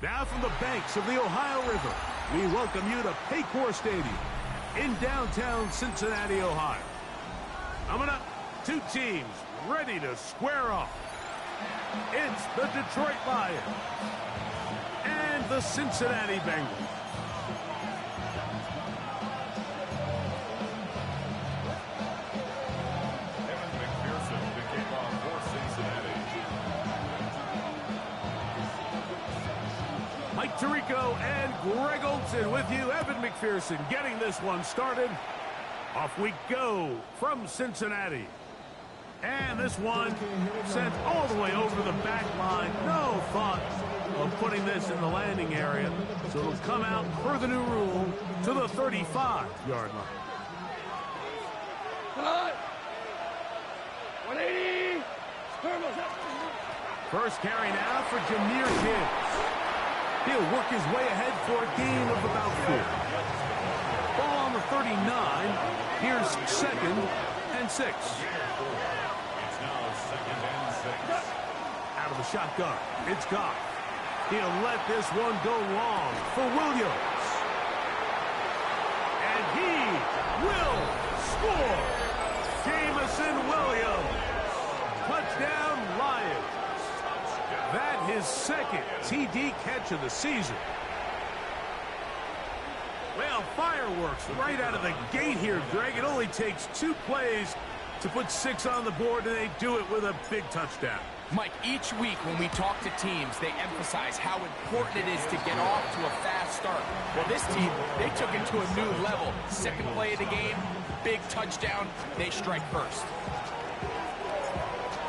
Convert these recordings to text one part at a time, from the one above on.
Now from the banks of the Ohio River, we welcome you to Paycor Stadium in downtown Cincinnati, Ohio. Coming up, two teams ready to square off. It's the Detroit Lions and the Cincinnati Bengals. Evan McPherson to kick off for Cincinnati. Mike Tirico and Greg Olson with you. Evan McPherson getting this one started. Off we go from Cincinnati. And this one sent all the way over the back line. No thought of putting this in the landing area. So it'll come out per the new rule to the 35-yard line. 180. First carry now for Jahmyr Gibbs. He'll work his way ahead for a gain of about 4. Ball on the 39. Here's 2nd and 6. It's now 2nd and 6. Out of the shotgun, it's Goff. He'll let this one go long for Williams. And he will score. Jameson Williams. Touchdown, Lions. That his 2nd TD catch of the season. Well, fireworks right out of the gate here, Greg. It only takes 2 plays to put 6 on the board, and they do it with a big touchdown. Mike, each week when we talk to teams, they emphasize how important it is to get off to a fast start. Well, this team, they took it to a new level. 2nd play of the game, big touchdown, they strike first.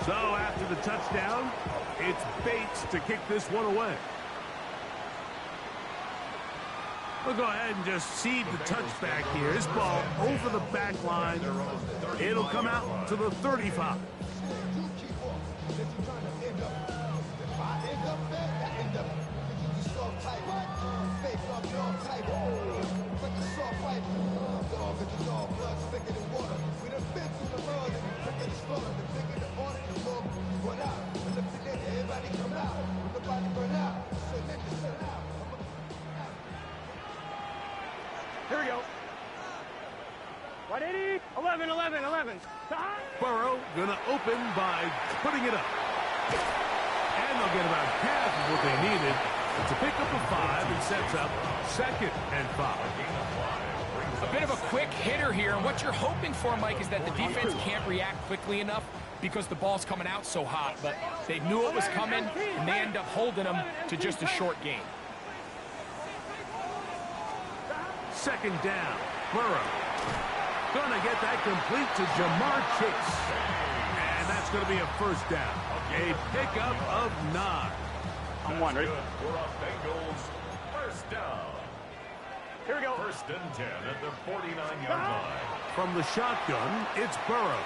So after the touchdown, it's Bates to kick this one away. We'll go ahead and just cede the touchback here. This ball over the back line. It'll come out to the 35. Here we go. 180. 11. Burrow gonna open by putting it up. And they'll get about half of what they needed to pick up a 5 and sets up 2nd and 5. A bit of a quick hitter here, and what you're hoping for, Mike, is that the defense can't react quickly enough because the ball's coming out so hot. But they knew it was coming, and they end up holding them to just a short gain. 2nd down. Burrow gonna get that complete to Jamar Chase. And that's gonna be a 1st down. A pickup of 9. I'm 1, ready? For a Bengals 1st down. Here we go. 1st and 10 at the 49-yard line. From the shotgun, it's Burrow.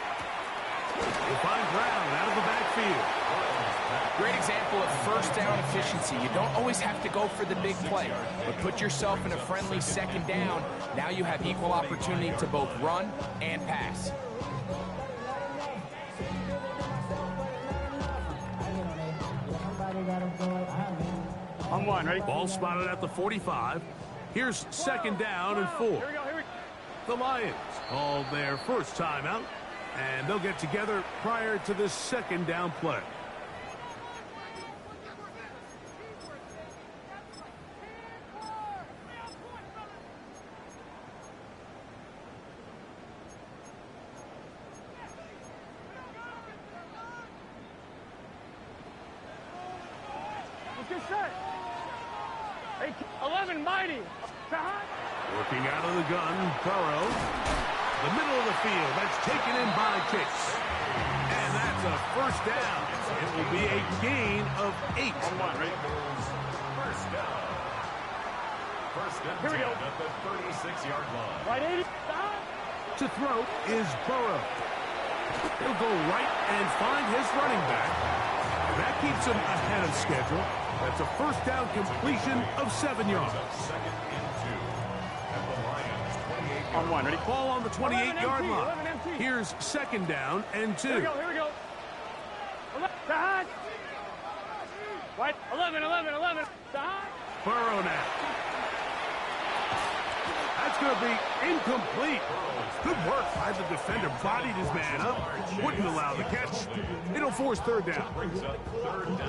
He'll find Brown out of the backfield. Great example of 1st down efficiency. You don't always have to go for the big play, but put yourself in a friendly 2nd down. Now you have equal opportunity to both run and pass. I'm 1, ready? Ball spotted at the 45. Here's 2nd down and 4. Here we go. The Lions called their first timeout, and they'll get together prior to this 2nd down play. Let's get set. 11, mighty. Working out of the gun, Burrow. The middle of the field, that's taken in by Chase. And that's a 1st down. It will be a gain of 8. On 1, right? 1st down. 1st and 10 at the 36-yard line. 180. To throw is Burrow. He'll go right and find his running back. And that keeps him ahead of schedule. That's a 1st down completion of 7 yards. 2nd and 2 at the Lions 28. On 1, ready? Ball on the 28-yard line. 11 MT. Here's 2nd down and 2. Here we go. What? 11. Burrow now. That's going to be incomplete. Good work by the defender. Bodied his man up. Wouldn't allow the catch. It'll force third down.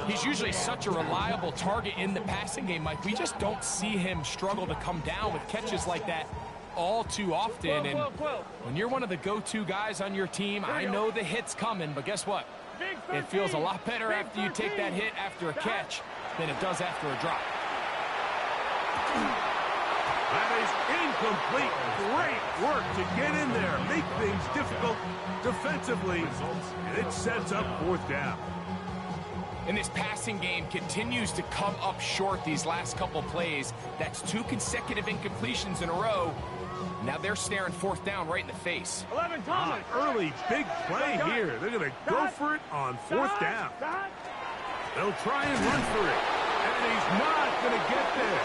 He's usually such a reliable target in the passing game, Mike. We just don't see him struggle to come down with catches like that all too often. And when you're one of the go-to guys on your team, I know the hit's coming, but guess what? It feels a lot better after you take that hit after a catch than it does after a drop. That is incomplete. Great work to get in there, make things difficult defensively, and it sets up fourth down. And this passing game continues to come up short these last couple plays. That's 2 consecutive incompletions in a row. Now they're staring fourth down right in the face. 11, Thomas. Early big play here. They're going to go for it on fourth down. They'll try and run for it. And he's not going to get there.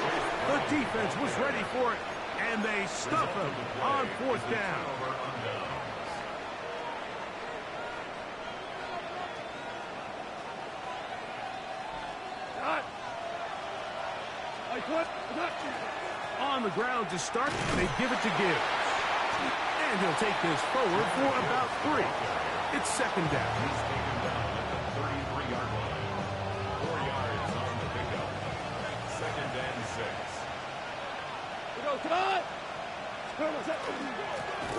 The defense was ready for it, and they stuff him on fourth down. On the ground to start, they give it to Gibbs. And he'll take this forward for about 3. It's second down. He's taken down at the 33-yard line. 4 yards on the pickup. Second and 6.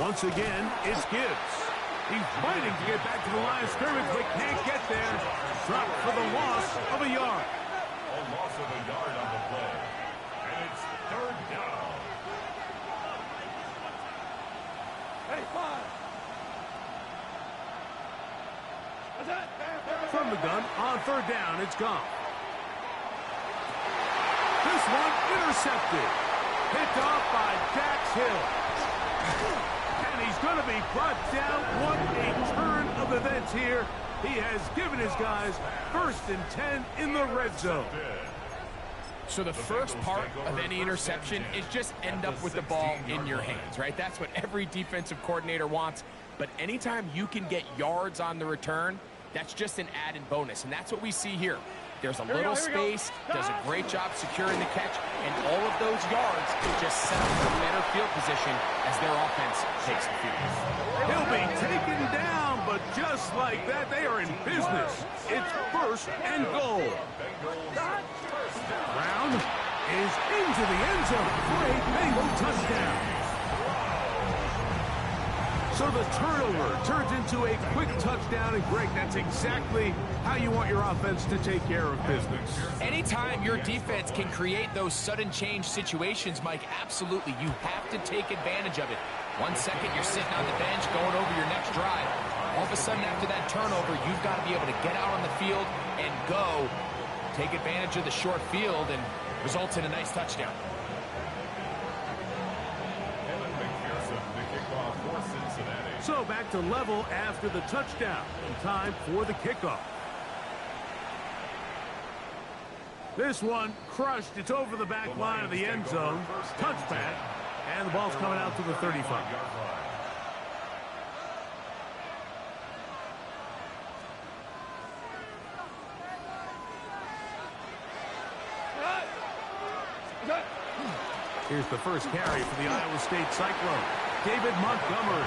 Once again, it's Gibbs. He's fighting to get back to the line of scrimmage, but can't get there. Dropped for the loss of a yard. A loss of a yard on the play. And it's third down. From the gun, on third down, it's gone. This one intercepted. Picked off by Dax Hill. And he's going to be brought down. What a turn of events here. He has given his guys 1st and 10 in the red zone. So the first part of any interception is just end up with the ball in your hands, right? That's what every defensive coordinator wants. But anytime you can get yards on the return, that's just an added bonus. And that's what we see here. There's a little space, does a great job securing the catch, and all of those yards just set up a better field position as their offense takes the field. He'll be taken down, but just like that, they are in business. It's 1st and goal. Brown is into the end zone for a Bengal touchdown. So the turnover turns into a quick touchdown, and Greg, that's exactly how you want your offense to take care of business. Anytime your defense can create those sudden change situations, Mike, absolutely, you have to take advantage of it. 1 second, you're sitting on the bench going over your next drive. All of a sudden, after that turnover, you've got to be able to get out on the field and go, take advantage of the short field, and results in a nice touchdown. So back to level after the touchdown, and time for the kickoff. This one crushed. It's over the back line of the end zone. Touchback, and the ball's coming out to the 35. Here's the first carry for the Iowa State Cyclone, David Montgomery.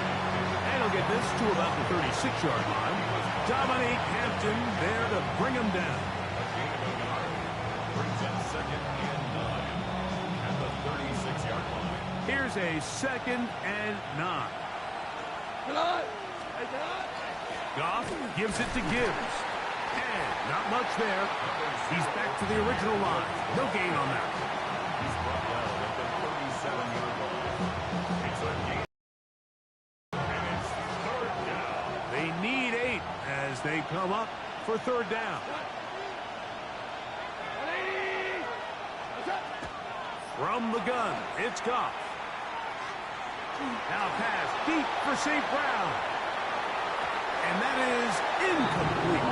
And he'll get this to about the 36-yard line. Dominique Hampton there to bring him down. Brings up 2nd and 9 at the 36-yard line. Here's a 2nd and 9. Goff gives it to Gibbs. And not much there. He's back to the original line. No gain on that. He's brought down at the 37-yard line. It's a gain. And it's third down. They need 8 as they come up for third down. From the gun, it's Goff. Now pass deep for St. Brown. And that is incomplete.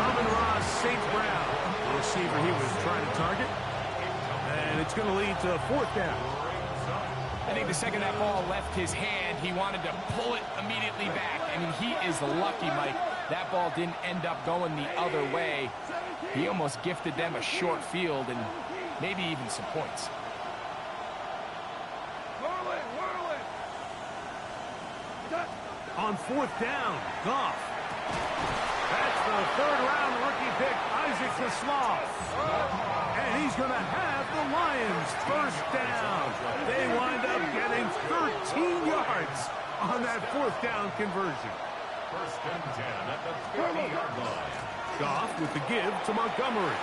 Amon-Ra St. Brown, the receiver he was trying to target. And it's going to lead to fourth down. I think the second that ball left his hand, he wanted to pull it immediately back. I mean, he is lucky, Mike, That ball didn't end up going the other way. He almost gifted them a short field and maybe even some points. On fourth down, Goff. That's the third-round rookie pick, Isaac Seslov. And he's going to have the Lions first down. They wind up getting 13 yards on that fourth down conversion. First and 10 at the 50-yard line. Goff with the give to Montgomery.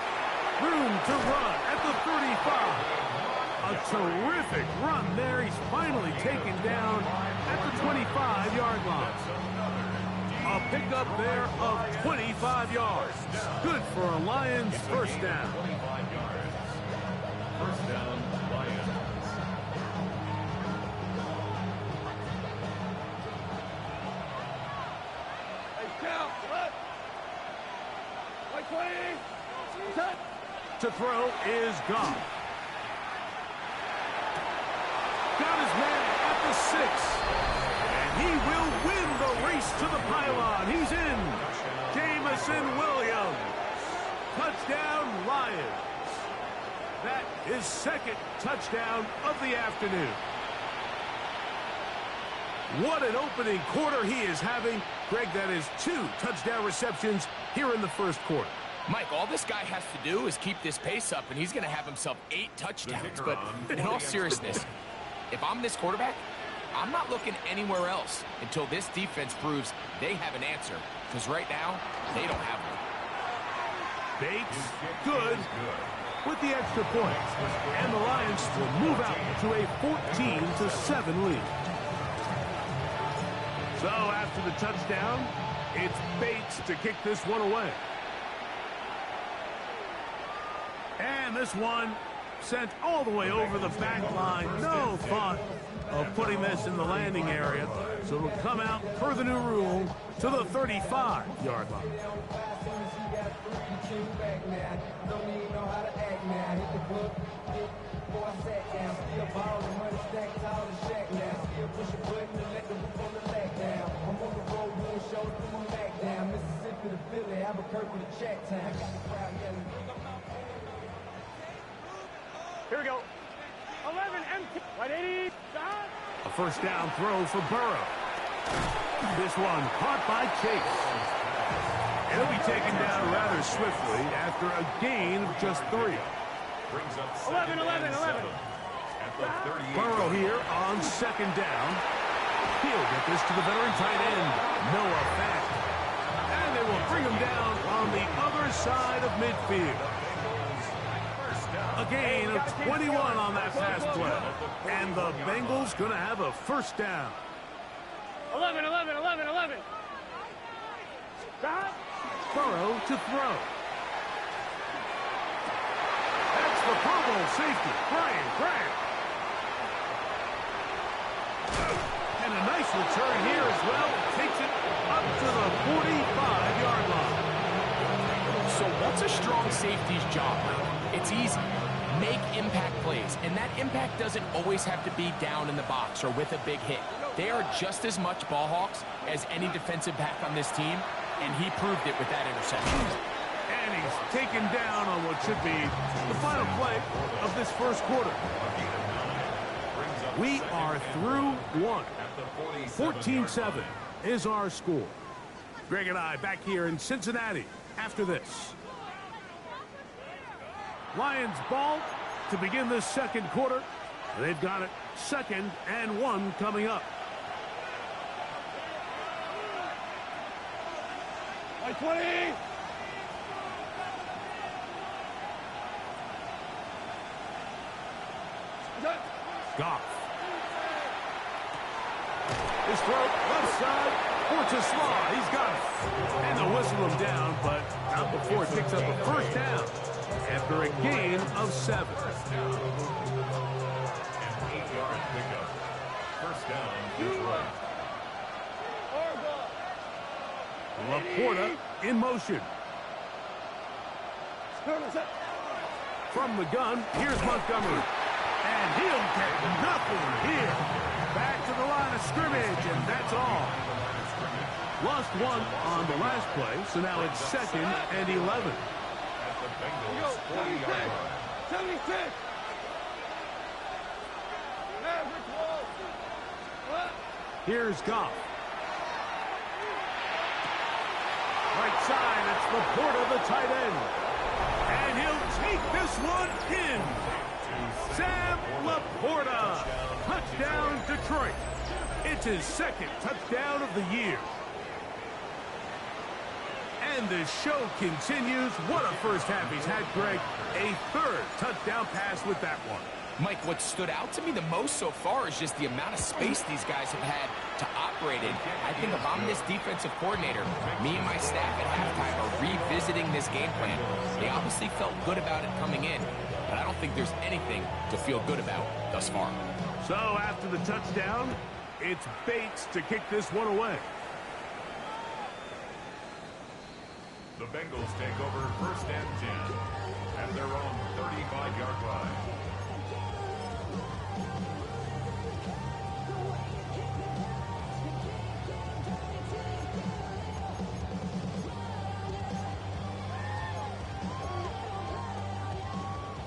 Room to run at the 35. A terrific run there. He's finally taken down at the 25-yard line. A pickup there of 25 yards. Good for a Lions first down. 25 yards. First down, Lions. To throw is Goff. Got his man at the 6. And he will win the race to the pylon. He's in. Jameson Williams. Touchdown, Lions. That is second touchdown of the afternoon. What an opening quarter he is having. Greg, that is 2 touchdown receptions here in the first quarter. Mike, all this guy has to do is keep this pace up, and he's going to have himself 8 touchdowns. But in all seriousness, if I'm this quarterback, I'm not looking anywhere else until this defense proves they have an answer. Because right now, they don't have one. Bates, good, with the extra point. And the Lions will move out to a 14-7 lead. So after the touchdown, it's Bates to kick this one away. And this one sent all the way over the back line. No thought of putting this in the landing area. So it'll come out per the new rule to the 35-yard line. Here we go. 11 empty. 180. A first down throw for Burrow. This one caught by Chase. He'll be taken down rather swiftly after a gain of just 3. Brings up 11. at the 38. Burrow here on second down. He'll get this to the veteran tight end, Noah Fant. And they will bring him down on the other side of midfield. A gain of 21 on that pass play. And the Bengals going to have a first down. 11. Burrow to throw. That's the Pro Bowl safety, Brian Grant. And a nice return here as well. Takes it up to the 45-yard line. So what's a strong safety's job? It's easy. Make impact plays, and that impact doesn't always have to be down in the box or with a big hit. They are just as much ball hawks as any defensive back on this team, and he proved it with that interception. And he's taken down on what should be the final play of this first quarter. We are through one. 14-7 is our score. Greg and I back here in Cincinnati after this. Lions ball to begin this second quarter. They've got it 2nd and 1 coming up. 20. Goff. His throw left side for Seslov. He's got it. And they'll whistle him down, but not before it picks up a first down after a gain of 7. An 8-yard pickup. First down, Detroit. Laporta in motion. From the gun, here's Montgomery. And he'll get nothing here. Back to the line of scrimmage, and that's all. Lost one on the last play, so now it's 2nd and 11. At the Bengals' 40-yard line. 76. Here's Goff. Right side, it's Laporta, the tight end. And he'll take this one in. Sam Laporta. Touchdown, Detroit. It's his 2nd touchdown of the year. And the show continues. What a first half he's had, Greg. A 3rd touchdown pass with that one. Mike, what stood out to me the most so far is just the amount of space these guys have had to operate in. I think if I'm this defensive coordinator, me and my staff at halftime are revisiting this game plan. They obviously felt good about it coming in, but I don't think there's anything to feel good about thus far. So after the touchdown, it's Bates to kick this one away. The Bengals take over 1st and 10 at their own 35-yard line.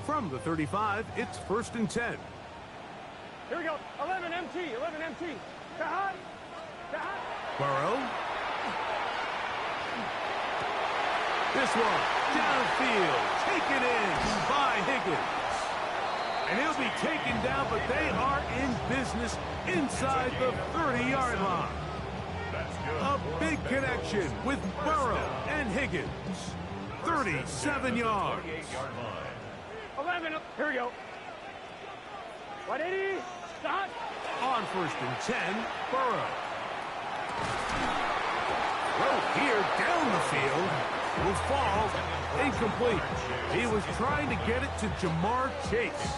From the 35, it's 1st and 10. Here we go. 11 MT. 11 MT. Kahan. Kahan. Burrow. This one, downfield, taken in by Higgins. And he'll be taken down, but they are in business inside the 30-yard line. That's good. A big connection with Burrow and Higgins. 37 yards. 38-yard line. 11. Here we go. 180. Stop. On 1st and 10, Burrow. Throw here down the field. Will fall incomplete. He was trying to get it to Jamar Chase.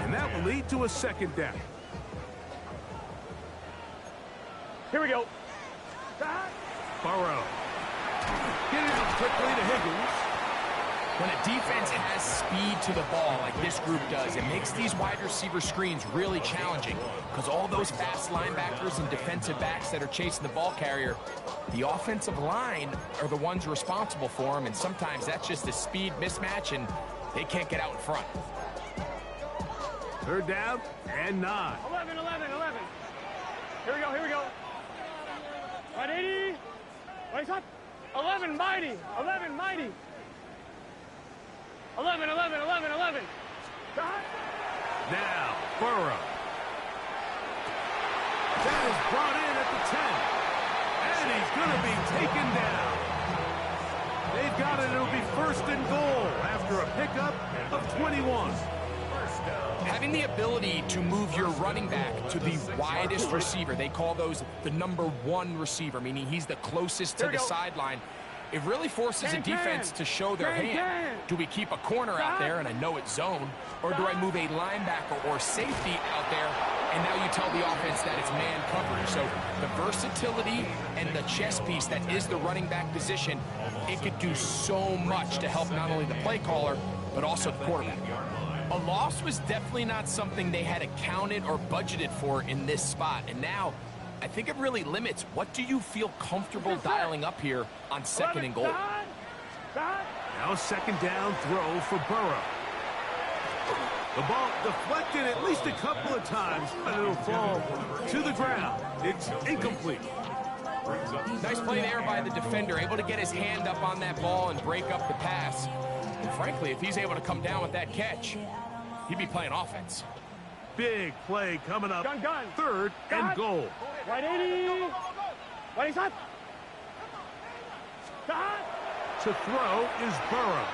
And that will lead to a 2nd down. Here we go. Burrow. Get it out quickly to Higgins. When a defense has speed to the ball like this group does, it makes these wide receiver screens really challenging because all those fast linebackers and defensive backs that are chasing the ball carrier, the offensive line are the ones responsible for them, and sometimes that's just a speed mismatch, and they can't get out in front. 3rd down and 9. 11. 11. 11. Here we go. Here we go. 180. Wait up. 11 mighty. 11 mighty. 11, 11, 11, 11. Now, Burrow. That is brought in at the 10. And he's going to be taken down. They've got it. It'll be 1st and goal after a pickup of 21. Having the ability to move your running back to the widest receiver, they call those the #1 receiver, meaning he's the closest to the sideline. It really forces a defense to show their hand. Do we keep a corner out there, and I know it's zone, or do I move a linebacker or safety out there, and now you tell the offense that it's man coverage? So the versatility and the chess piece that is the running back position, it could do so much to help not only the play caller, but also the quarterback. A loss was definitely not something they had accounted or budgeted for in this spot, and now I think it really limits. What do you feel comfortable dialing up here on 2nd and goal? Now 2nd down throw for Burrow. The ball deflected at least a couple of times, but it'll fall to the ground. It's incomplete. Nice play there by the defender, able to get his hand up on that ball and break up the pass. And frankly, if he's able to come down with that catch, he'd be playing offense. Big play coming up. Gun. 3rd and goal. 180. 180 up. To throw is Burrow.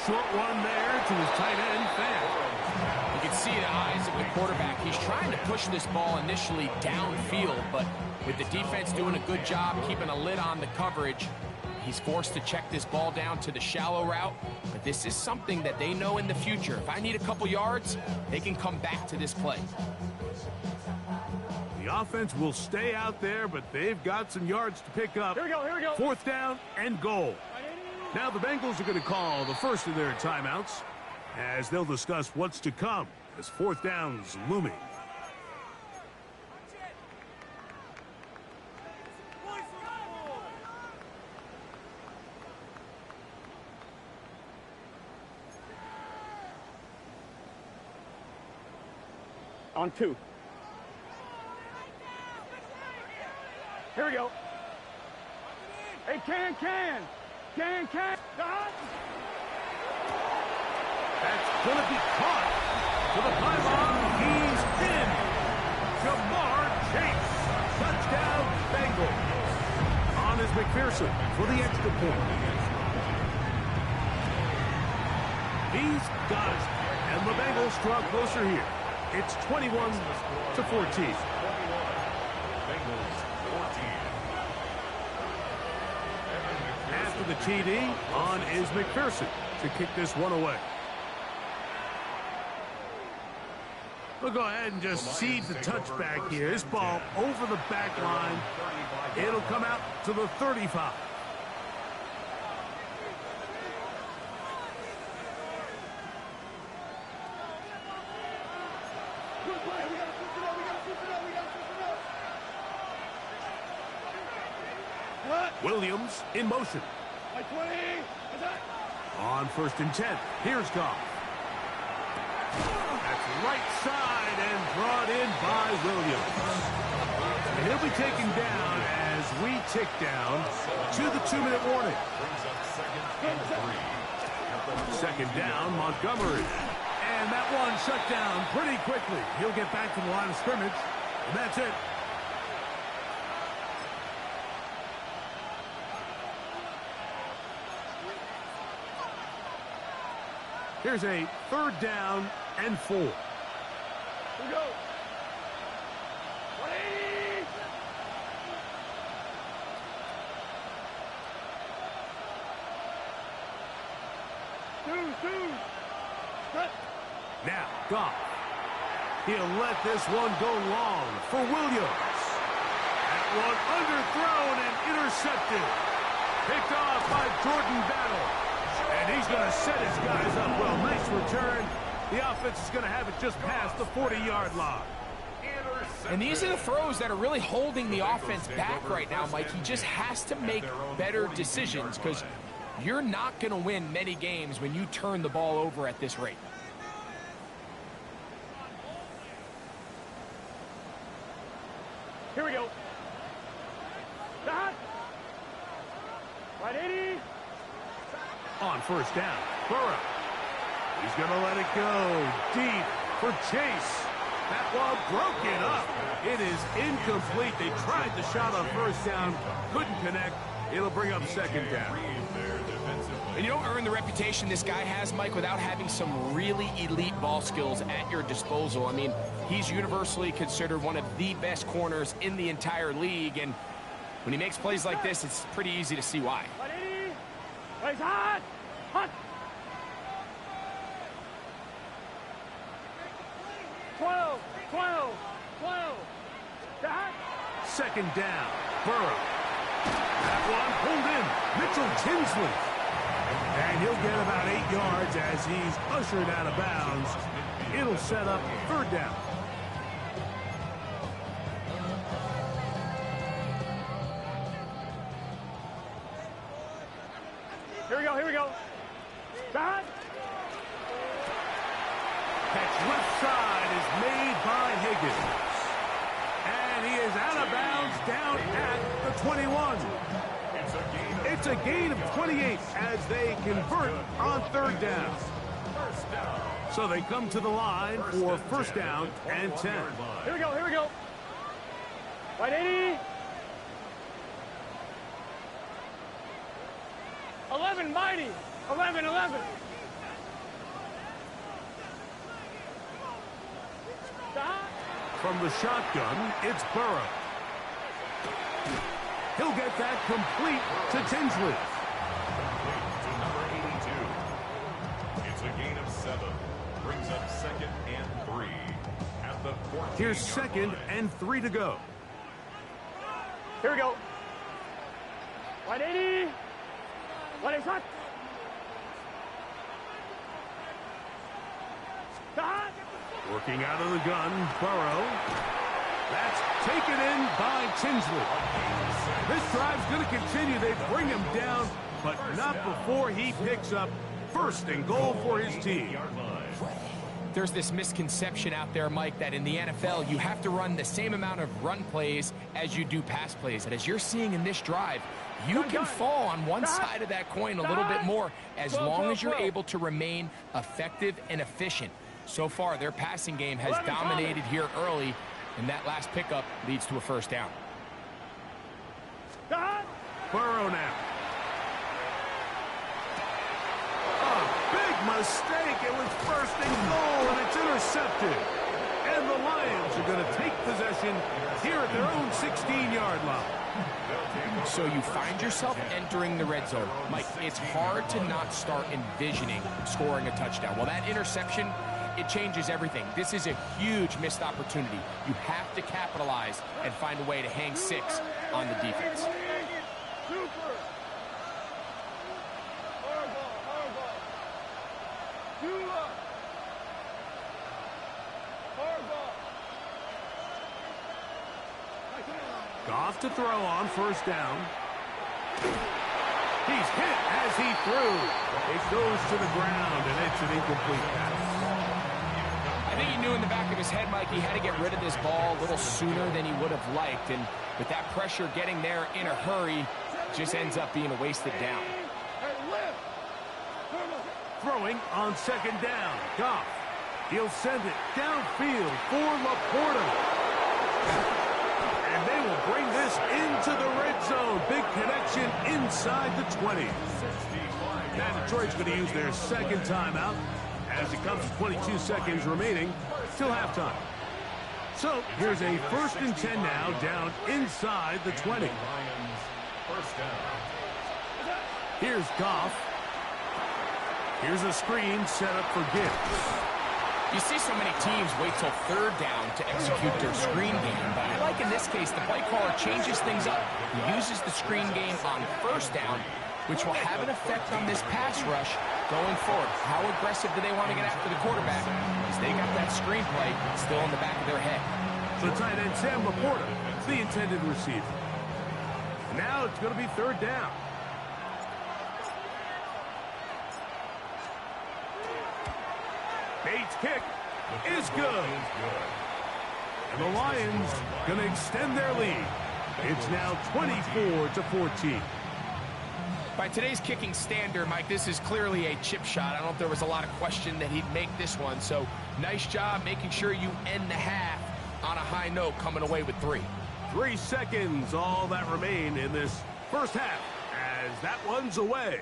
Short one there to his tight end, Fant. You can see the eyes of the quarterback. He's trying to push this ball initially downfield, but with the defense doing a good job keeping a lid on the coverage, he's forced to check this ball down to the shallow route. But this is something that they know in the future. If I need a couple yards, they can come back to this play. The offense will stay out there, but they've got some yards to pick up. Here we go. Here we go. 4th down and goal. Now the Bengals are going to call the first of their timeouts as they'll discuss what's to come as 4th down's looming. On 2. Here we go. Hey, Can. Dot. That's going to be caught to the pylon. He's in. Jamar Chase. Touchdown, Bengals. On is McPherson for the extra point. He's got it. And the Bengals draw closer here. It's 21-14. After the TD, on is McPherson to kick this one away. We'll go ahead and just cede the touchback here. This ball over the back line. It'll come out to the 35. Williams in motion. On 1st and 10. Here's Goff. That's right side and brought in by Williams. And he'll be taken down as we tick down to the 2-minute warning. Second down, Montgomery. And that one shut down pretty quickly. He'll get back to the line of scrimmage, and that's it. Here's a 3rd down and 4. Here we go. 180. Two. Cut. Now, Goff. He'll let this one go long for Williams. That one underthrown and intercepted. Picked off by Jordan Battle. And he's going to set his guys up well. Nice return. The offense is going to have it just past the 40-yard line. And these are the throws that are really holding the offense back right now, Mike. He just has to make better decisions because you're not going to win many games when you turn the ball over at this rate. Here we go. Dot. 180. On 1st down, Burrow. He's going to let it go deep for Chase. That ball broken up. It is incomplete. They tried the shot on 1st down, couldn't connect. It'll bring up 2nd down. And you don't earn the reputation this guy has, Mike, without having some really elite ball skills at your disposal. I mean, he's universally considered one of the best corners in the entire league, and when he makes plays like this, it's pretty easy to see why. 180. Plays hot. Hot. 12. Dot. 2nd down, Burrow. That one pulled in. Mitchell Tinsley. And he'll get about 8 yards as he's ushered out of bounds. It'll set up 3rd down. Here we go. Dot. Catch left side is made by Higgins. And he is out of bounds down at the 21. It's a gain of 28 as they convert on 3rd down. So they come to the line for 1st down and 10. Here we go. 180. 11, mighty. 11. Dot. From the shotgun, it's Burrow. He'll get that complete to Tinsley. To number 82. It's a gain of 7. Brings up 2nd and 3. At the 14-yard Here's 2nd line. and 3 to go. Here we go. 180. What is hot? Dot. Working out of the gun, Burrow. That's taken in by Tinsley. This drive's going to continue. They bring him down, but not before he picks up 1st and goal for his team. There's this misconception out there, Mike, that in the NFL, you have to run the same amount of run plays as you do pass plays. And as you're seeing in this drive, you can fall on one side of that coin a little bit more as long as you're able to remain effective and efficient. So far, their passing game has dominated here early, and that last pickup leads to a first down. Burrow now. Big mistake. It was first and goal, and it's intercepted. And the Lions are going to take possession here at their own 16-yard line. So you find yourself entering the red zone. Mike, it's hard to not start envisioning scoring a touchdown. Well, that interception, it changes everything. This is a huge missed opportunity. You have to capitalize and find a way to hang 6 on the defense. Goff to throw on first down. He's hit as he threw. It goes to the ground, and it's an incomplete pass. I think he knew in the back of his head, Mike, he had to get rid of this ball a little sooner than he would have liked. And with that pressure getting there in a hurry, just ends up being a wasted down. Throwing on second down. Goff. He'll send it downfield for Laporta. And they will bring this into the red zone. Big connection inside the 20. Now Detroit's going to use their second timeout as it comes to 22 seconds remaining till halftime. So here's a 1st and 10 now down inside the 20. Here's Goff. Here's a screen set up for Gibbs. You see so many teams wait till 3rd down to execute their screen game, but I like in this case the play caller changes things up. He uses the screen game on 1st down, which will have an effect on this pass rush going forward. How aggressive do they want to get after the quarterback? Because they got that screen play still in the back of their head. So tight end Sam Laporta, the intended receiver. Now it's going to be 3rd down. Bates' kick is good. And the Lions going to extend their lead. It's now 24-14. By today's kicking standard, Mike, this is clearly a chip shot. I don't know if there was a lot of question that he'd make this one. So nice job making sure you end the half on a high note, coming away with 3. 3 seconds, all that remain in this first half as that one's away.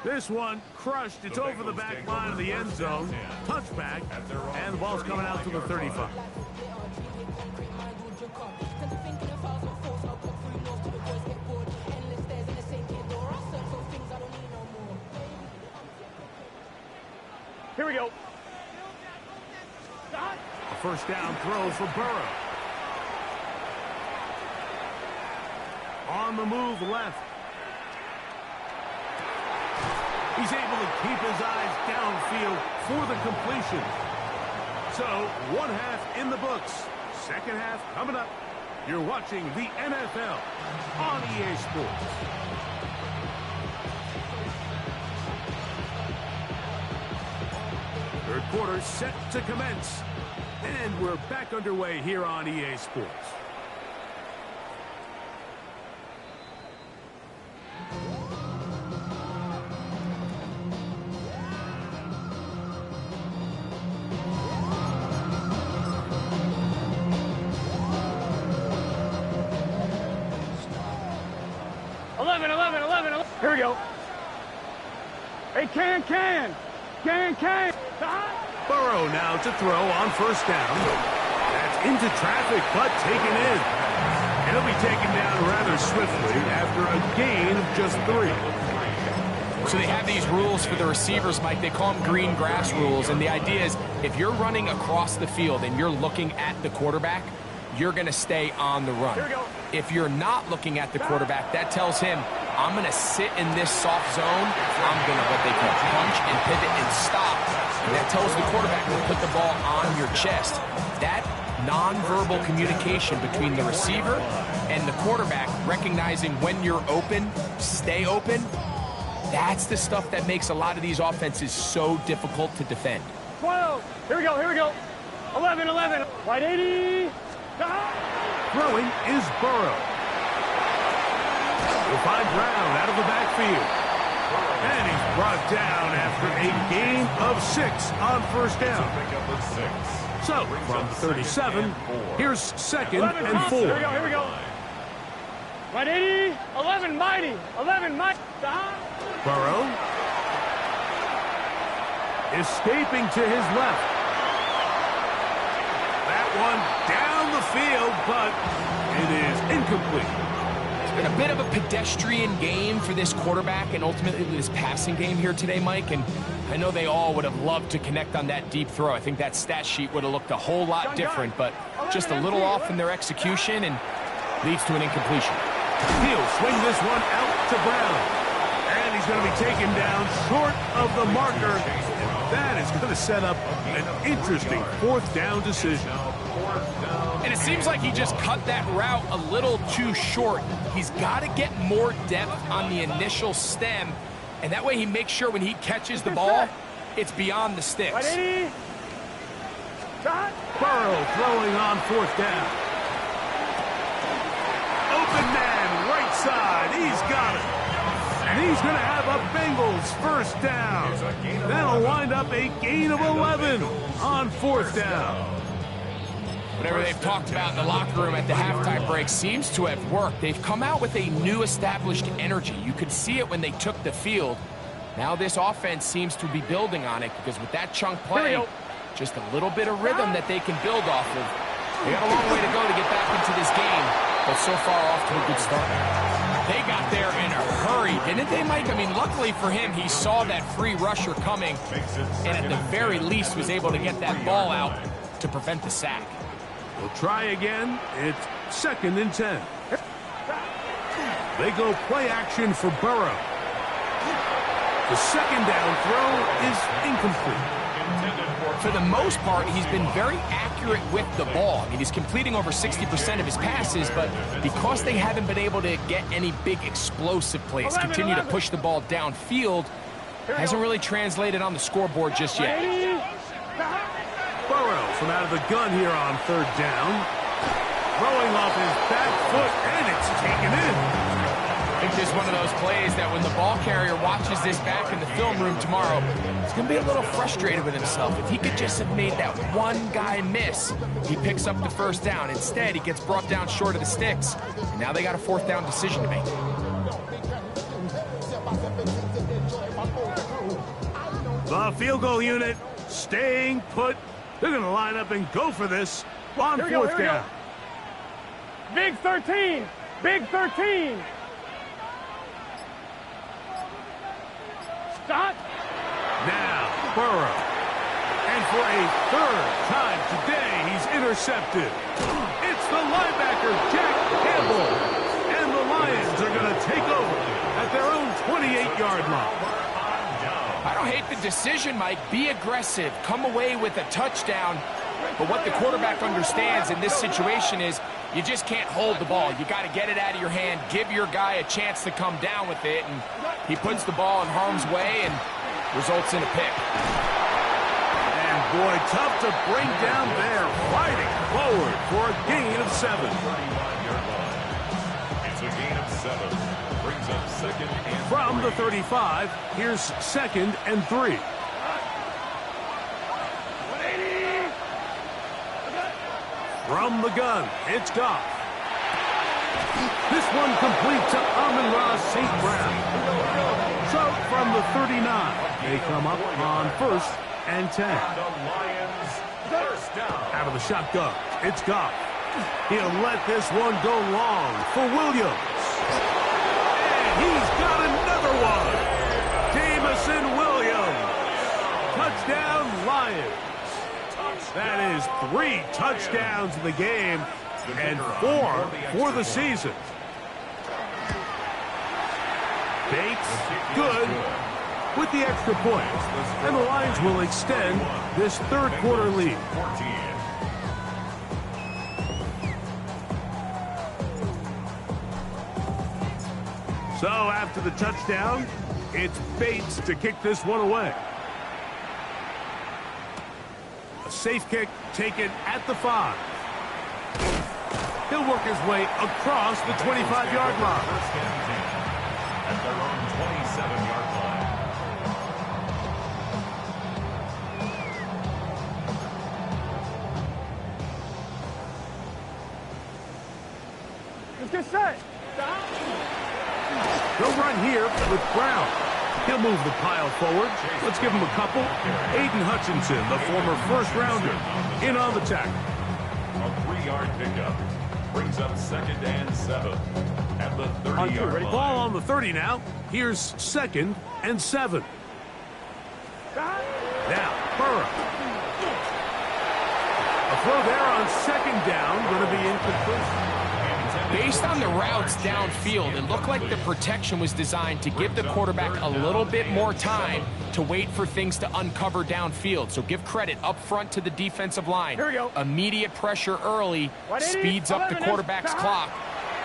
This one crushed. It's over the back line of the end zone. Touchback. And the ball's coming out to the 35. Here we go. A first down throw for Burrow. On the move left. He's able to keep his eyes downfield for the completion. So, 1 half in the books. Second half coming up. You're watching the NFL on EA Sports. Third quarter set to commence. And we're back underway here on EA Sports. Here we go. Hey, can. Burrow now to throw on first down. That's into traffic, but taken in. And he'll be taken down rather swiftly after a gain of just 3. So they have these rules for the receivers, Mike. They call them green grass rules. And the idea is if you're running across the field and you're looking at the quarterback, you're going to stay on the run. If you're not looking at the quarterback, that tells him, I'm going to sit in this soft zone. I'm going to what they call punch and pivot and stop. And that tells the quarterback to put the ball on your chest. That nonverbal communication between the receiver and the quarterback, recognizing when you're open, stay open, that's the stuff that makes a lot of these offenses so difficult to defend. 12. Here we go, here we go. 11, 11. Right 80. Throwing is Burrow. He'll find Brown out of the backfield. And he's brought down after a gain of 6 on first down. So, from 37, here's second and 4. Here we go, here we go. Right 80. 11, mighty. 11, mighty. Burrow. Escaping to his left. That one down the field, but it is incomplete. It's been a bit of a pedestrian game for this quarterback and ultimately this passing game here today, Mike. And I know they all would have loved to connect on that deep throw. I think that stat sheet would have looked a whole lot different, but just a little off in their execution and leads to an incompletion. He'll swing this one out to Brown. And he's going to be taken down short of the marker. That is going to set up an interesting fourth down decision. And it seems like he just cut that route a little too short. He's got to get more depth on the initial stem, and that way he makes sure when he catches the ball, it's beyond the sticks. Burrow throwing on fourth down. Open man, right side. He's got it. And he's going to have a Bengals first down. That'll wind up a gain of 11 on fourth down. Whatever they've talked about in the locker room at the halftime break seems to have worked. They've come out with a new established energy. You could see it when they took the field. Now this offense seems to be building on it because with that chunk play, just a little bit of rhythm that they can build off of. They got a long way to go to get back into this game, but so far off to a good start. They got there in a hurry, didn't they, Mike? I mean, luckily for him, he saw that free rusher coming and at the very least was able to get that ball out to prevent the sack. We'll try again. It's second and 10. They go play action for Burrow. The second down throw is incomplete. For the most part, he's been very accurate with the ball. I mean, he's completing over 60% of his passes, but because they haven't been able to get any big explosive plays, continue to push the ball downfield, hasn't really translated on the scoreboard just yet. Burrow from out of the gun here on third down. Throwing off his back foot, and it's taken in. I think this is one of those plays that when the ball carrier watches this back in the film room tomorrow, he's going to be a little frustrated with himself. If he could just have made that one guy miss, he picks up the first down. Instead, he gets brought down short of the sticks, and now they got a fourth down decision to make. The field goal unit staying put. They're going to line up and go for this on fourth down. Big 13. Big 13. Stop. Now, Burrow. And for a third time today, he's intercepted. It's the linebacker, Jack Campbell. And the Lions are going to take over at their own 28-yard line. I don't hate the decision, Mike. Be aggressive. Come away with a touchdown. But what the quarterback understands in this situation is you just can't hold the ball. You got to get it out of your hand, give your guy a chance to come down with it, and he puts the ball in harm's way and results in a pick. And boy, tough to bring down there, fighting forward for a gain of 7. It's a gain of 7. Brings up second and From the 35, here's second and 3. From the gun, it's Goff. This one complete to Amon-Ra St. Brown. So from the 39, they come up on first and 10. Out of the shotgun, it's Goff. He'll let this one go long for Williams. And he's got another one. Jameson Williams. Touchdown, Lions. That is 3 touchdowns in the game and 4 for the season. Bates, good with the extra point. And the Lions will extend this third quarter lead. So after the touchdown, it's Bates to kick this one away. safe kick taken at the 5. He'll work his way across the 25-yard line. First and 10 at their own 27-yard line. Let's get set. Go run here with Brown. He'll move the pile forward. Let's give him a couple. Aiden Hutchinson, the former first-rounder, in on the tackle. A 3-yard pickup brings up 2nd and 7 at the 30-yard line. Ball on the 30 now. Here's 2nd and 7. Now, Burrow. A throw there on 2nd down, going to be incomplete. Based on the routes downfield, it looked like the protection was designed to give the quarterback a little bit more time to wait for things to uncover downfield. So give credit up front to the defensive line. Here we go. Immediate pressure early, speeds up the quarterback's clock.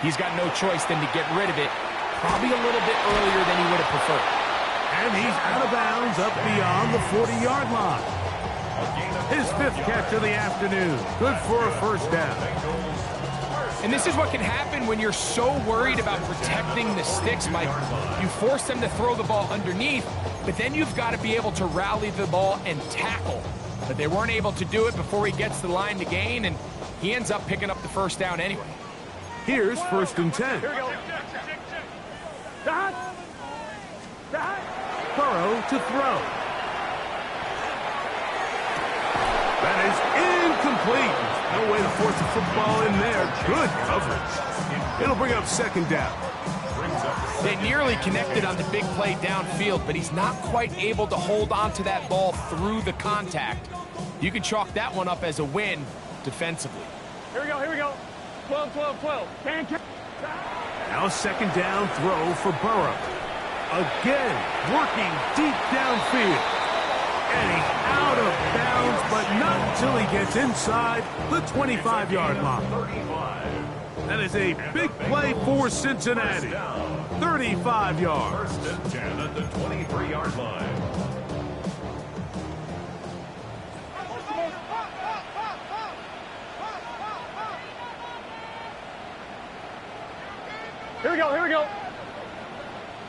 He's got no choice than to get rid of it, probably a little bit earlier than he would have preferred. And he's out of bounds up beyond the 40-yard line. His 5th catch of the afternoon. Good for a first down. And this is what can happen when you're so worried about protecting the sticks, Mike. You force them to throw the ball underneath, but then you've got to be able to rally the ball and tackle. But they weren't able to do it before he gets the line to gain, and he ends up picking up the first down anyway. Here's 1st and 10. Here we go. Burrow to throw. That is incomplete. No way to force the football in there. Good coverage. It'll bring up 2nd down. They nearly connected on the big play downfield, but he's not quite able to hold on to that ball through the contact. You can chalk that one up as a win defensively. Here we go, here we go. 12, 12, 12. Can. Now 2nd down throw for Burrow. Again, working deep downfield. And he's out of bounds, but not until he gets inside the 25-yard line. That is a big play for Cincinnati. 35 yards. 1st and 10 at the 23-yard line. Here we go, here we go.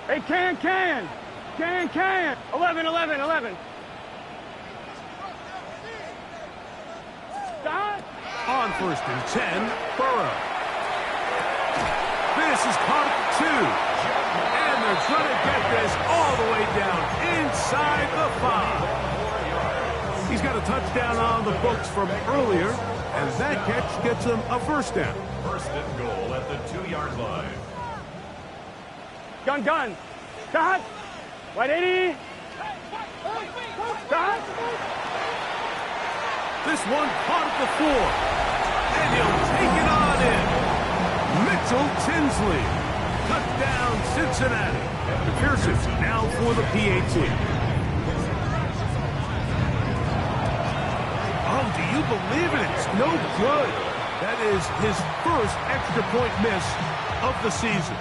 Hey, can. 11, 11, 11. On 1st and 10, Burrow. This is caught at the 2. And they're going to get this all the way down inside the 5. He's got a touchdown on the books from earlier, and that catch gets him a first down. 1st and goal at the 2-yard line. Gun. Dot. White 80. Dot. This one caught at the 4. And he'll take it on in. Mitchell Tinsley. Touchdown, Cincinnati. McPherson now for the PAT. Oh, do you believe it? It's no good. That is his first extra point miss of the season.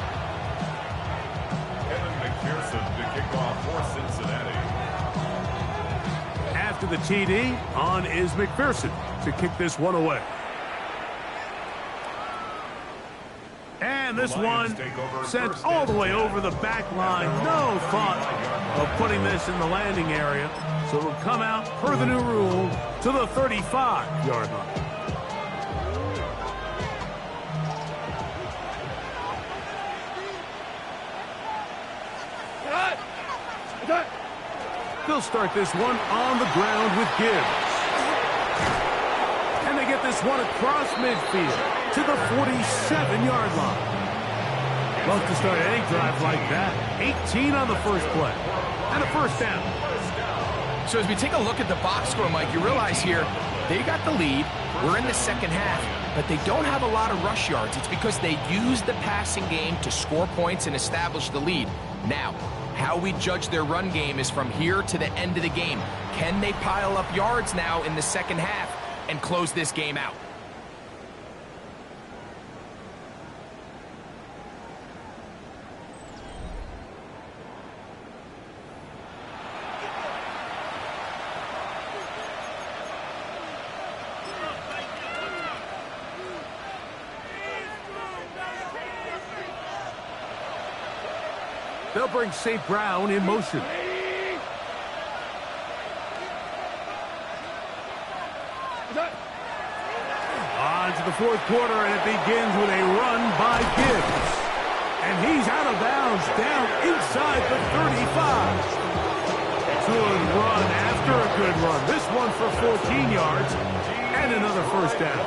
Kevin McPherson to kick off for Cincinnati. After the TD, on is McPherson to kick this one away. And this one sent all the way over the back line. No thought of putting this in the landing area. So it'll come out, per the new rule, to the 35-yard line. They'll start this one on the ground with Gibbs. And they get this one across midfield to the 47-yard line. Love to start any drive like that. 18 on the first play. And a first down. So as we take a look at the box score, Mike, you realize here they got the lead. We're in the second half, but they don't have a lot of rush yards. It's because they use the passing game to score points and establish the lead. Now, how we judge their run game is from here to the end of the game. Can they pile up yards now in the second half and close this game out? They'll bring St. Brown in motion. On to the fourth quarter, and it begins with a run by Gibbs. And he's out of bounds, down inside the 35. Good run after a good run. This one for 14 yards and another first down.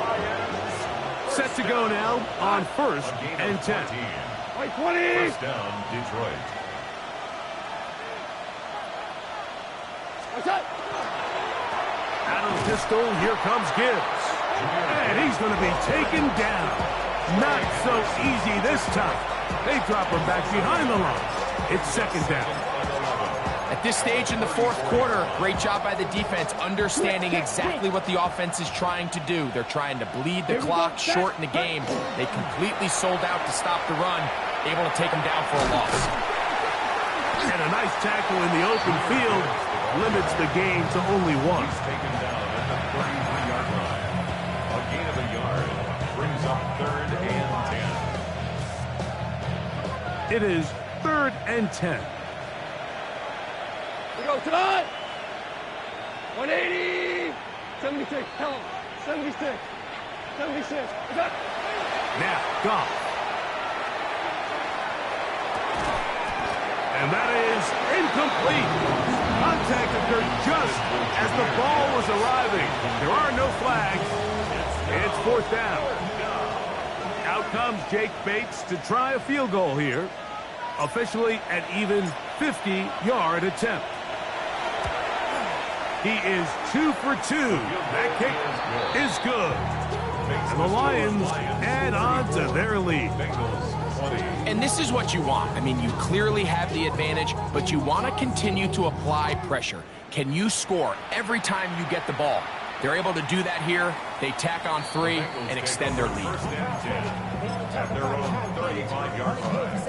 Set to go now on 1st and 10. First down, Detroit. Out of the pistol, here comes Gibbs. And he's going to be taken down. Not so easy this time. They drop him back behind the line. It's 2nd down. At this stage in the fourth quarter, great job by the defense understanding exactly what the offense is trying to do. They're trying to bleed the clock, shorten the game. They completely sold out to stop the run, able to take them down for a loss. And a nice tackle in the open field limits the game to only 1. He's taken down at the 33-yard line. A gain of a yard brings up 3rd and 10. It is 3rd and 10. We go tonight. 180. 76. Tell him. 76. 76. Now, Goff. And that is incomplete. Contact occurred just as the ball was arriving. There are no flags. It's 4th down. Out comes Jake Bates to try a field goal here. Officially an even 50-yard attempt. He is 2 for 2. That kick is good. And the Lions add on to their lead. And this is what you want. I mean, you clearly have the advantage, but you want to continue to apply pressure. Can you score every time you get the ball? They're able to do that here. They tack on 3 and extend their lead. At their own 35-yard line.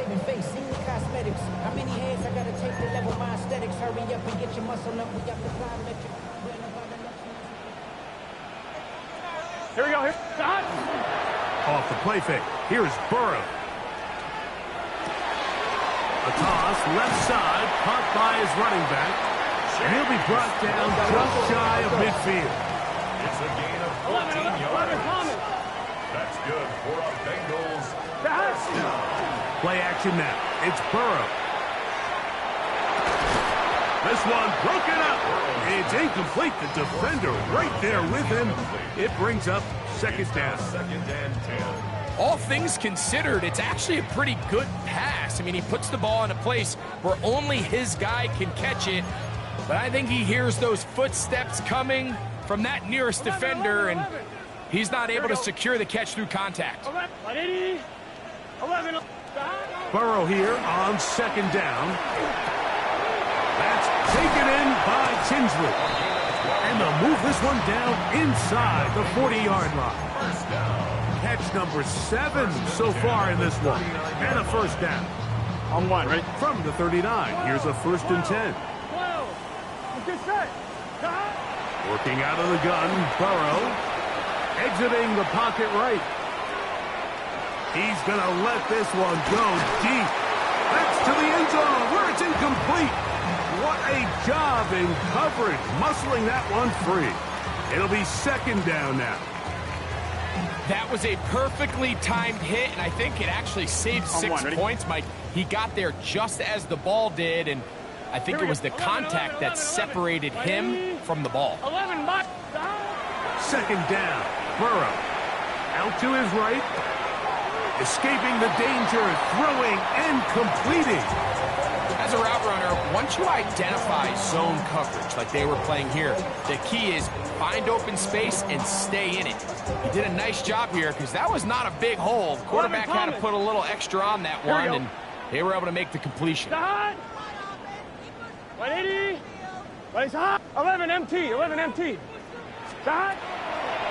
How many heads I gotta take to level my aesthetics? Hurry up and get your muscle up. We got the biometric. Here we go. Here. Off the play fake. Here's Burrow. A toss, left side, caught by his running back. And he'll be brought down just shy of midfield. It's a gain of 14 yards. That's good for a Bengals first down. Play action now. It's Burrow. This one broken up. It's incomplete. The defender right there with him. It brings up 2nd down. 2nd and 10. All things considered, it's actually a pretty good pass. I mean, he puts the ball in a place where only his guy can catch it. But I think he hears those footsteps coming from that nearest defender, and he's not able to secure the catch through contact. 180. 11. Burrow here on 2nd down. That's taken in by Tinsley. And they'll move this one down inside the 40-yard line. First down. Catch number 7 so far in this one. And a first down. On 1, ready? From the 39, here's a 1st and 10. 12. Get set. Working out of the gun, Burrow. Exiting the pocket right. He's going to let this one go deep. That's to the end zone where it's incomplete. What a job in coverage, muscling that one free. It'll be 2nd down now. That was a perfectly timed hit, and I think it actually saved 6 points, Mike. He got there just as the ball did, and I think it was the contact that separated him from the ball. 11. 2nd down. Burrow out to his right. Escaping the danger, throwing and completing. As a route runner, once you identify zone coverage like they were playing here, the key is find open space and stay in it. He did a nice job here because that was not a big hole. The quarterback had to put a little extra on that one, and they were able to make the completion. 180. 11 MT. 11 MT.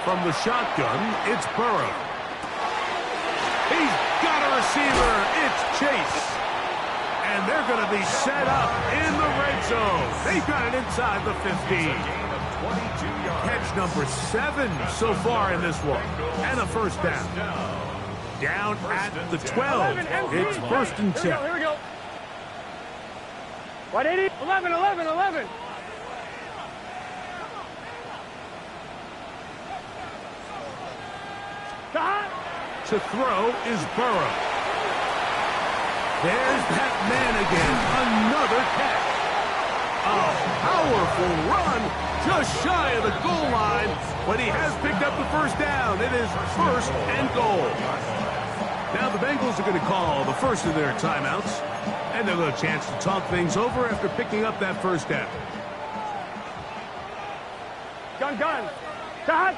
From the shotgun, it's Burrow. He's got a receiver. It's Chase. And they're going to be set up in the red zone. They've got it inside the 15. Catch number 7 so far in this one. And a first down. Down at the 12. It's 1st and 10. Here we go. 180, 11, 11, 11. To throw is Burrow. There's that man again. Another catch. A powerful run just shy of the goal line, but he has picked up the first down. It is first and goal. Now the Bengals are going to call the first of their timeouts, and they'll get a chance to talk things over after picking up that first down. Gun. Dot.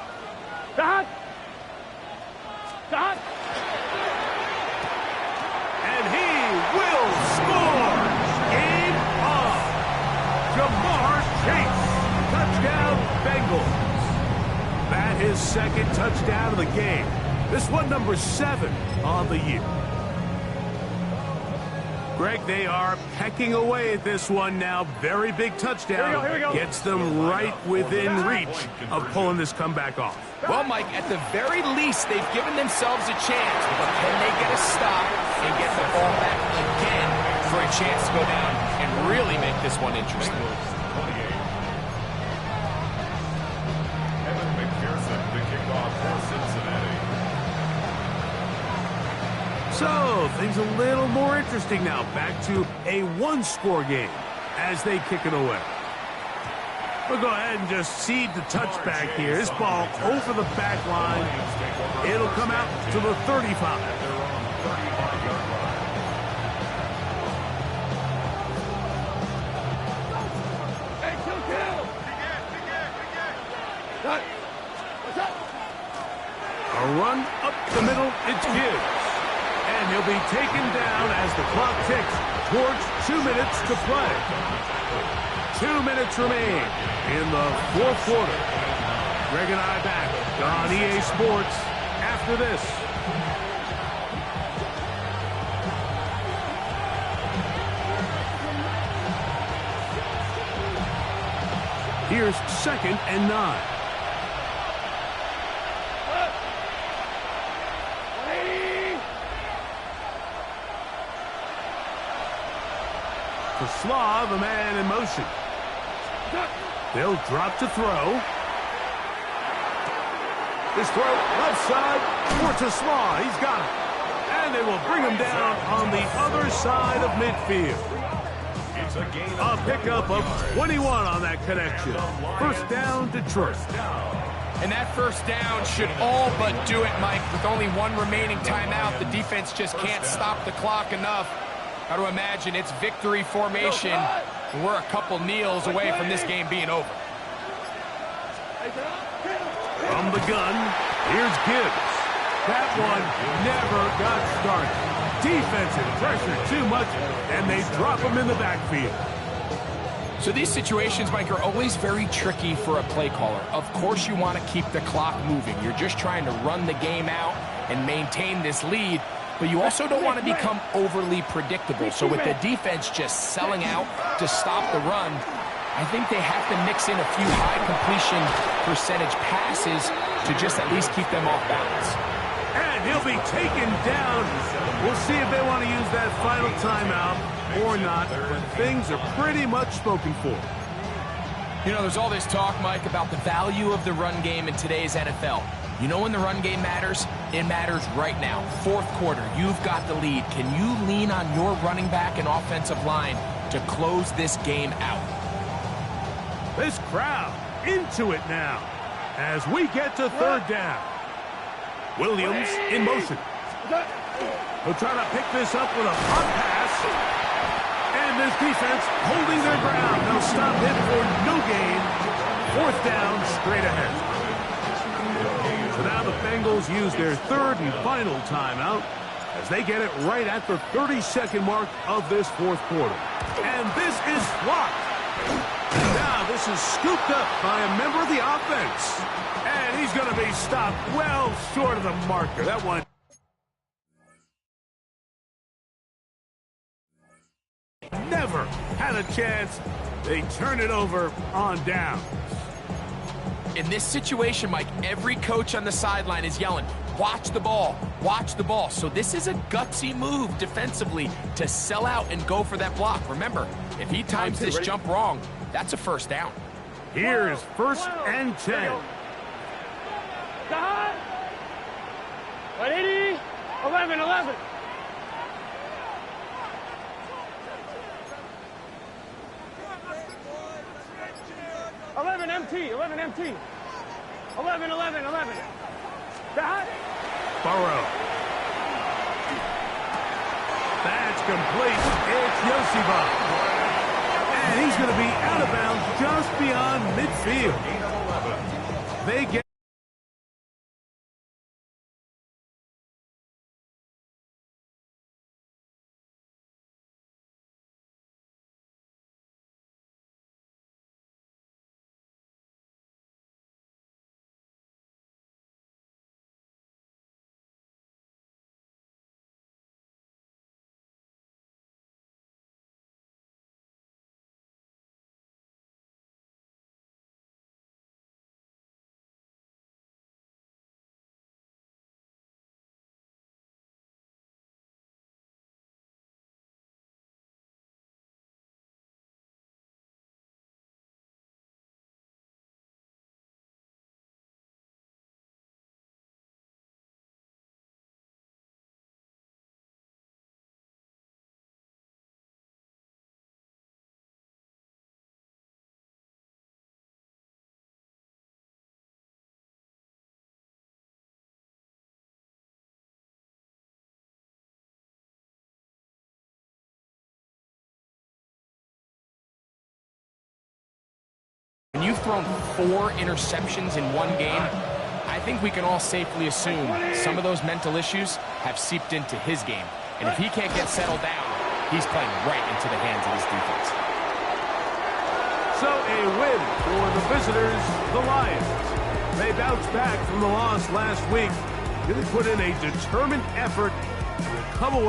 And he will score. Game on. Jamar Chase. Touchdown, Bengals. That his second touchdown of the game. This one number 7 on the year. Greg, they are pecking away at this one now. Very big touchdown. Here we go. Gets them right within reach of pulling this comeback off. Well, Mike, at the very least, they've given themselves a chance. But can they get a stop and get the ball back again for a chance to go down and really make this one interesting? Evan McPherson to kick off for Cincinnati. So, things a little more interesting now. Back to a one-score game as they kick it away. We'll go ahead and just cede the touchback here. This ball over the back line. It'll come out to the 35. A run up the middle, it's Gibbs. And he'll be taken down as the clock ticks towards 2 minutes to play. 2 minutes remain in the fourth quarter. Greg and I back on EA Sports after this. Here's 2nd and 9. For Slav, a man in motion. They'll drop to throw. This throw left side for Slav. He's got it. And they will bring him down on the other side of midfield. A pickup of 21 on that connection. First down, Detroit. And that first down should all but do it, Mike. With only one remaining timeout, the defense just can't stop the clock enough. Got to imagine it's victory formation, and we're a couple kneels away from this game being over. From the gun, here's Gibbs. That one never got started. Defensive pressure too much, and they drop him in the backfield. So these situations, Mike, are always very tricky for a play caller. Of course you want to keep the clock moving. You're just trying to run the game out and maintain this lead. But you also don't want to become overly predictable. So with the defense just selling out to stop the run, I think they have to mix in a few high completion percentage passes to just at least keep them off balance. And he'll be taken down. We'll see if they want to use that final timeout or not. But things are pretty much spoken for. You know, there's all this talk, Mike, about the value of the run game in today's NFL. You know when the run game matters? It matters right now. Fourth quarter, you've got the lead. Can you lean on your running back and offensive line to close this game out? This crowd into it now as we get to third down. Williams in motion. He'll try to pick this up with a hot pass. And this defense holding their ground. They'll stop him for no gain. Fourth down straight ahead. So now the Bengals use their third and final timeout as they get it right at the 30-second mark of this fourth quarter. And this is blocked. Now this is scooped up by a member of the offense. And he's going to be stopped well short of the marker. That one never had a chance. They turn it over on down. In this situation, Mike, every coach on the sideline is yelling, watch the ball, watch the ball. So this is a gutsy move defensively to sell out and go for that block. Remember, if he times this jump wrong, that's a first down. Here's 1st and 10. 180, 11, 11. MT, 11 MT. 11, 11, 11. Burrow. That's complete. It's Yosiva. And he's going to be out of bounds just beyond midfield. They get When you've thrown 4 interceptions in one game, I think we can all safely assume some of those mental issues have seeped into his game. And if he can't get settled down, he's playing right into the hands of his defense. so a win for the visitors, the Lions. They bounced back from the loss last week. They put in a determined effort to come away.